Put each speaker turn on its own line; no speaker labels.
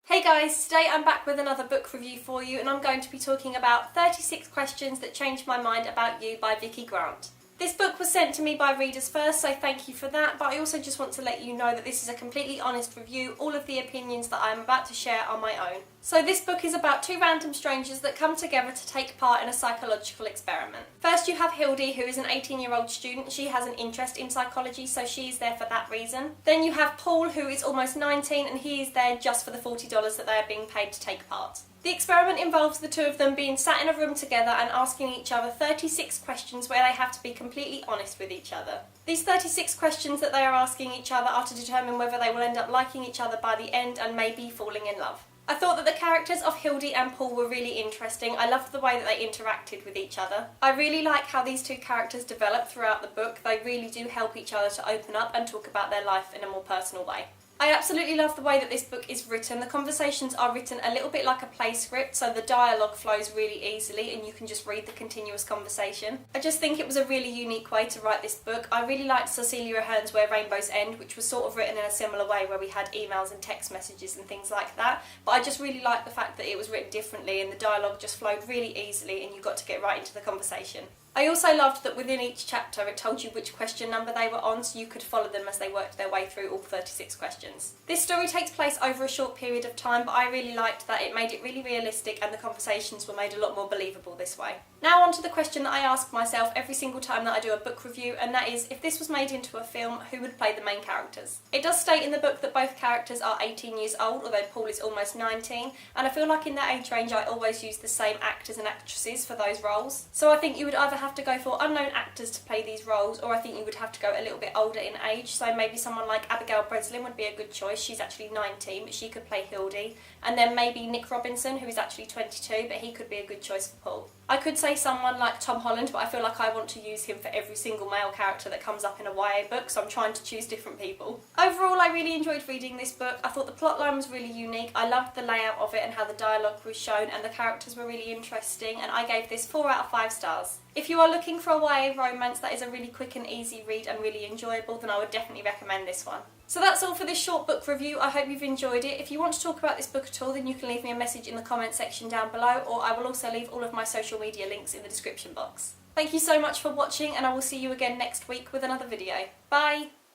Hey guys, today I'm back with another book review for you and I'm going to be talking about 36 Questions That Changed My Mind About You by Vicki Grant. This book was sent to me by readers first, so thank you for that, but I also just want to let you know that this is a completely honest review. All of the opinions that I am about to share are my own. So this book is about two random strangers that come together to take part in a psychological experiment. First you have Hildy, who is an 18-year-old student. She has an interest in psychology, so she is there for that reason. Then you have Paul, who is almost 19, and he is there just for the $40 that they are being paid to take part. The experiment involves the two of them being sat in a room together and asking each other 36 questions where they have to be completely honest with each other. These 36 questions that they are asking each other are to determine whether they will end up liking each other by the end and maybe falling in love. I thought that the characters of Hildy and Paul were really interesting. I loved the way that they interacted with each other. I really like how these two characters develop throughout the book. They really do help each other to open up and talk about their life in a more personal way. I absolutely love the way that this book is written. The conversations are written a little bit like a play script, so the dialogue flows really easily and you can just read the continuous conversation. I just think it was a really unique way to write this book. I really liked Cecilia Ahern's Where Rainbows End, which was sort of written in a similar way where we had emails and text messages and things like that, but I just really liked the fact that it was written differently and the dialogue just flowed really easily and you got to get right into the conversation. I also loved that within each chapter it told you which question number they were on, so you could follow them as they worked their way through all 36 questions. This story takes place over a short period of time, but I really liked that it made it really realistic and the conversations were made a lot more believable this way. Now on to the question that I ask myself every single time that I do a book review, and that is, if this was made into a film, who would play the main characters? It does state in the book that both characters are 18 years old, although Paul is almost 19, and I feel like in that age range I always use the same actors and actresses for those roles. So I think you would either have to go for unknown actors to play these roles, or I think you would have to go a little bit older in age, so maybe someone like Abigail Breslin would be a good choice. She's actually 19, but she could play Hildy. And then maybe Nick Robinson, who is actually 22, but he could be a good choice for Paul. I could say someone like Tom Holland, but I feel like I want to use him for every single male character that comes up in a YA book, so I'm trying to choose different people. Overall, I really enjoyed reading this book. I thought the plotline was really unique. I loved the layout of it and how the dialogue was shown, and the characters were really interesting, and I gave this 4 out of 5 stars. If you are looking for a YA romance that is a really quick and easy read and really enjoyable, then I would definitely recommend this one. So that's all for this short book review. I hope you've enjoyed it. If you want to talk about this book at all, then you can leave me a message in the comment section down below, or I will also leave all of my social media links in the description box. Thank you so much for watching, and I will see you again next week with another video. Bye!